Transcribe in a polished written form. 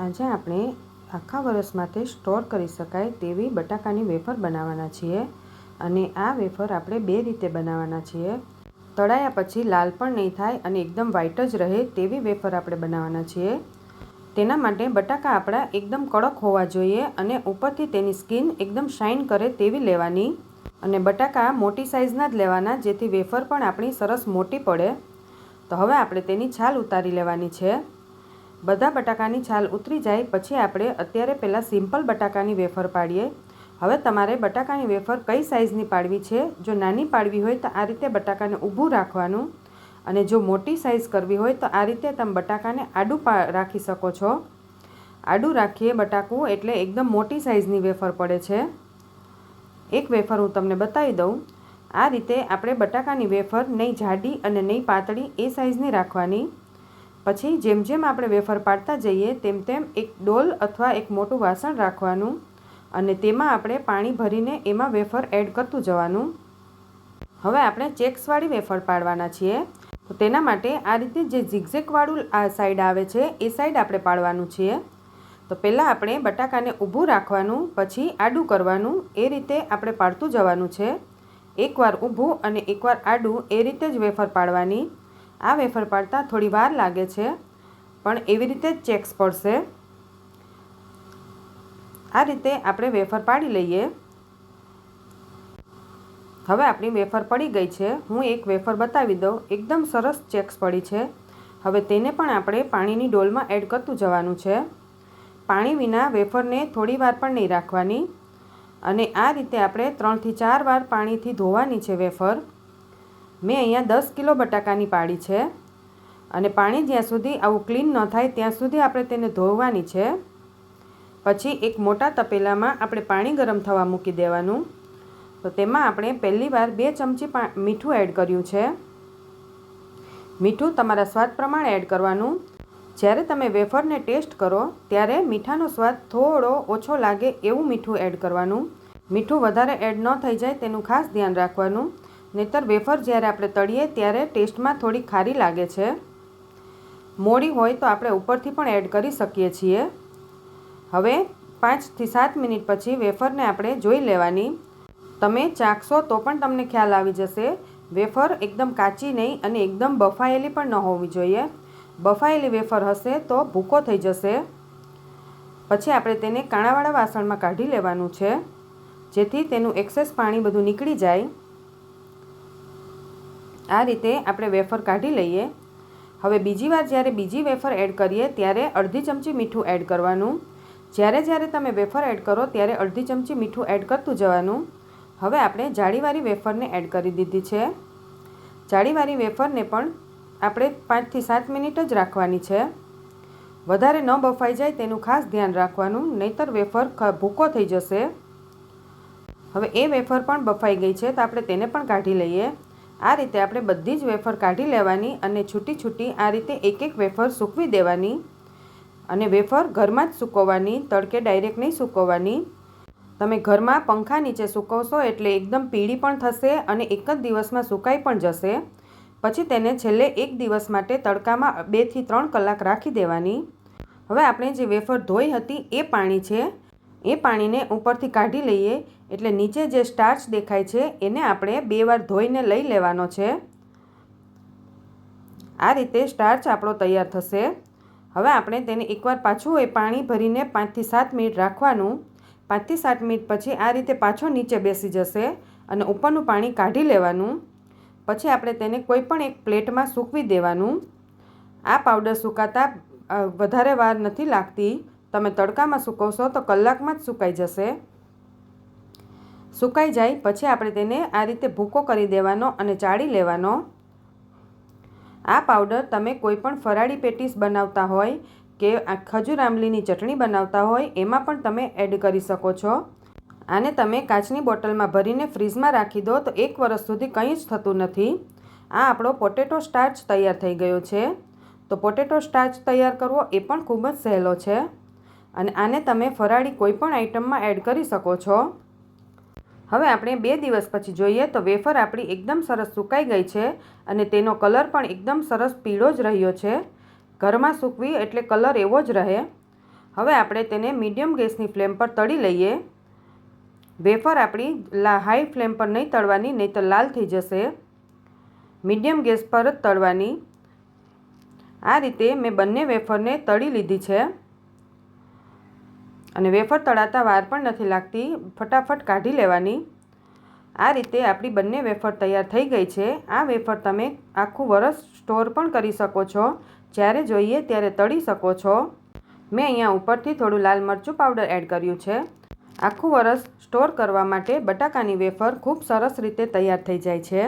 આજે આપણે આખા વર્ષ માટે સ્ટોર કરી શકાય તેવી બટાકાની વેફર બનાવવાના છીએ અને આ વેફર આપણે બે રીતે બનાવવાના છીએ। તળાયા પછી લાલ પણ નહીં થાય અને એકદમ વ્હાઈટ જ રહે તેવી વેફર આપણે બનાવવાના છીએ। તેના માટે બટાકા આપણા એકદમ કડક હોવા જોઈએ અને ઉપરથી તેની સ્કિન એકદમ શાઇન કરે તેવી લેવાની અને બટાકા મોટી સાઇઝના જ લેવાના જેથી વેફર પણ આપણી સરસ મોટી પડે। તો હવે આપણે તેની છાલ ઉતારી લેવાની છે। બધા બટાકાની છાલ ઉતરી જાય પછી આપણે અત્યારે પહેલાં સિમ્પલ બટાકાની વેફર પાડીએ। હવે તમારે બટાકાની વેફર કઈ સાઇઝની પાડવી છે। જો નાની પાડવી હોય તો આ રીતે બટાકાને ઊભું રાખવાનું અને જો મોટી સાઇઝ કરવી હોય તો આ રીતે તમે બટાકાને આડું રાખી શકો છો। આડું રાખીએ બટાકું એટલે એકદમ મોટી સાઇઝની વેફર પડે છે। એક વેફર હું તમને બતાવી દઉં। આ રીતે આપણે બટાકાની વેફર નહીં જાડી અને નહીં પાતળી એ સાઇઝની રાખવાની। પછી જેમ જેમ આપણે વેફર પાડતા જઈએ તેમ તેમ એક ડોલ અથવા એક મોટું વાસણ રાખવાનું અને તેમાં આપણે પાણી ભરીને એમાં વેફર એડ કરતું જવાનું। હવે આપણે ચેક્સવાળી વેફર પાડવાના છીએ તો તેના માટે આ રીતે જે ઝિગઝેગવાળું આ સાઈડ આવે છે એ સાઈડ આપણે પાડવાનું છીએ। તો પહેલાં આપણે બટાકાને ઊભું રાખવાનું પછી આડું કરવાનું એ રીતે આપણે પાડતું જવાનું છે। એકવાર ઊભું અને એકવાર આડું એ રીતે જ વેફર પાડવાની। આ વેફર પાડતા થોડી વાર લાગે છે પણ એવી રીતે જ ચેક્સ પડશે। આ રીતે આપણે વેફર પાડી લઈએ। હવે આપણી વેફર પડી ગઈ છે। હું એક વેફર બતાવી દઉં। એકદમ સરસ ચેક્સ પડી છે। હવે તેને પણ આપણે પાણીની ડોલમાં એડ કરતું જવાનું છે। પાણી વિના વેફરને થોડી વાર પણ નહીં રાખવાની અને આ રીતે આપણે 3 થી 4 વાર પાણીથી ધોવાની છે વેફર। મેં અહીંયા 10 કિલો બટાકાની પાડી છે અને પાણી જ્યાં સુધી આવું ક્લીન ન થાય ત્યાં સુધી આપણે તેને ધોવાની છે। પછી એક મોટા તપેલામાં આપણે પાણી ગરમ થવા મૂકી દેવાનું। તો તેમાં આપણે પહેલી વાર 2 ચમચી મીઠું એડ કર્યું છે। મીઠું તમારા સ્વાદ પ્રમાણે એડ કરવાનું। જ્યારે તમે વેફરને ટેસ્ટ કરો ત્યારે મીઠાનો સ્વાદ થોડો ઓછો લાગે એવું મીઠું એડ કરવાનું। મીઠું વધારે એડ ન થઈ જાય તેનું ખાસ ધ્યાન રાખવાનું, નહીંતર વેફર જ્યારે આપણે તળીએ ત્યારે ટેસ્ટમાં થોડી ખારી લાગે છે। મોળી હોય તો આપણે ઉપરથી પણ એડ કરી શકીએ છીએ। હવે 5 થી 7 મિનિટ પછી વેફરને આપણે જોઈ લેવાની। તમે ચાખશો તો પણ તમને ખ્યાલ આવી જશે। વેફર એકદમ કાચી નહીં અને એકદમ બફાયેલી પણ ન હોવી જોઈએ। બફાયેલી વેફર હશે તો ભૂકો થઈ જશે। પછી આપણે તેને કાણાવાળા વાસણમાં કાઢી લેવાનું છે જેથી તેનું એક્સેસ પાણી બધું નીકળી જાય। આ રીતે આપણે વેફર કાઢી લઈએ। હવે બીજી વાર જ્યારે બીજી વેફર એડ કરીએ ત્યારે અડધી ચમચી મીઠું એડ કરવાનું। જ્યારે તમે વેફર એડ કરો ત્યારે અડધી ચમચી મીઠું એડ કરતું જવાનું। હવે આપણે જાળીવાળી વેફરને એડ કરી દીધી છે। જાળીવાળી વેફરને પણ આપણે 5 થી 7 મિનિટ જ રાખવાની છે। વધારે ન બફાઈ જાય તેનું ખાસ ધ્યાન રાખવાનું, નહીંતર વેફર ભૂકો થઈ જશે। હવે એ વેફર પણ બફાઈ ગઈ છે તો આપણે તેને પણ કાઢી લઈએ। આ રીતે આપણે બધી જ વેફર કાઢી લેવાની અને છૂટી છૂટી આ રીતે એક એક વેફર સૂકવી દેવાની અને વેફર ઘરમાં જ સૂકવવાની, તડકે ડાયરેક્ટ નહીં સૂકવવાની। તમે ઘરમાં પંખા નીચે સૂકવશો એટલે એકદમ પીળી પણ થશે અને એક જ દિવસમાં સુકાઈ પણ જશે। પછી તેને છેલ્લે એક દિવસ માટે તડકામાં 2 થી 3 કલાક રાખી દેવાની। હવે આપણે જે વેફર ધોઈ હતી એ પાણી છે, એ પાણીને ઉપરથી કાઢી લઈએ એટલે નીચે જે સ્ટાર્ચ દેખાય છે એને આપણે 2 વાર ધોઈને લઈ લેવાનો છે। આ રીતે સ્ટાર્ચ આપણો તૈયાર થશે। હવે આપણે તેને એકવાર પાછું એ પાણી ભરીને 5 થી 7 મિનિટ રાખવાનું। 5 થી 7 મિનિટ પછી આ રીતે પાછો નીચે બેસી જશે અને ઉપરનું પાણી કાઢી લેવાનું। પછી આપણે તેને કોઈ પણ એક પ્લેટમાં સૂકવી દેવાનું। આ પાવડર સુકાતા વધારે વાર નથી લાગતી। તમે તડકામાં સૂકવશો તો કલાકમાં જ સુકાઈ જશે। સુકાઈ જાય પછી આપણે તેને આ રીતે ભૂકો કરી દેવાનો અને ચાળી લેવાનો। આ પાવડર તમે કોઈ પણ ફરાળી પેટીસ બનાવતા હોય કે ખજૂર આંબલીની ચટણી બનાવતા હોય એમાં પણ તમે એડ કરી શકો છો। આને તમે કાચની બોટલમાં ભરીને ફ્રીઝમાં રાખી દો તો 1 વર્ષ સુધી કંઈ જ થતું નથી। આ આપણો પોટેટો સ્ટાર્ચ તૈયાર થઈ ગયો છે। તો પોટેટો સ્ટાર્ચ તૈયાર કરવો એ પણ ખૂબ જ સહેલો છે અને આને તમે ફરાળી કોઈ પણ આઈટમમાં એડ કરી શકો છો। હવે આપણે 2 દિવસ પછી જોઈએ તો વેફર આપણી એકદમ સરસ સુકાઈ ગઈ છે અને તેનો કલર પણ એકદમ સરસ પીળો જ રહ્યો છે। ઘરમાં સૂકવી એટલે કલર એવો જ રહે। હવે આપણે તેને મીડિયમ ગેસની ફ્લેમ પર તળી લઈએ. વેફર આપણી હાઈ ફ્લેમ પર નહીં તળવાની, નહીં તો લાલ થઈ જશે. મીડિયમ ગેસ પર જ તળવાની. આ રીતે મેં બંને વેફરને તળી લીધી છે અને વેફર તળાતા વાર પણ નથી લાગતી, ફટાફટ કાઢી લેવાની. આ રીતે આપણી બંને વેફર તૈયાર થઈ ગઈ છે. આ વેફર તમે આખું વરસ સ્ટોર પણ કરી શકો છો. જ્યારે જોઈએ ત્યારે તળી શકો છો. મેં અહીંયા ઉપરથી થોડું લાલ મરચું પાવડર એડ કર્યું છે. આખું વરસ સ્ટોર કરવા માટે બટાકાની વેફર ખૂબ સરસ રીતે તૈયાર થઈ જાય છે.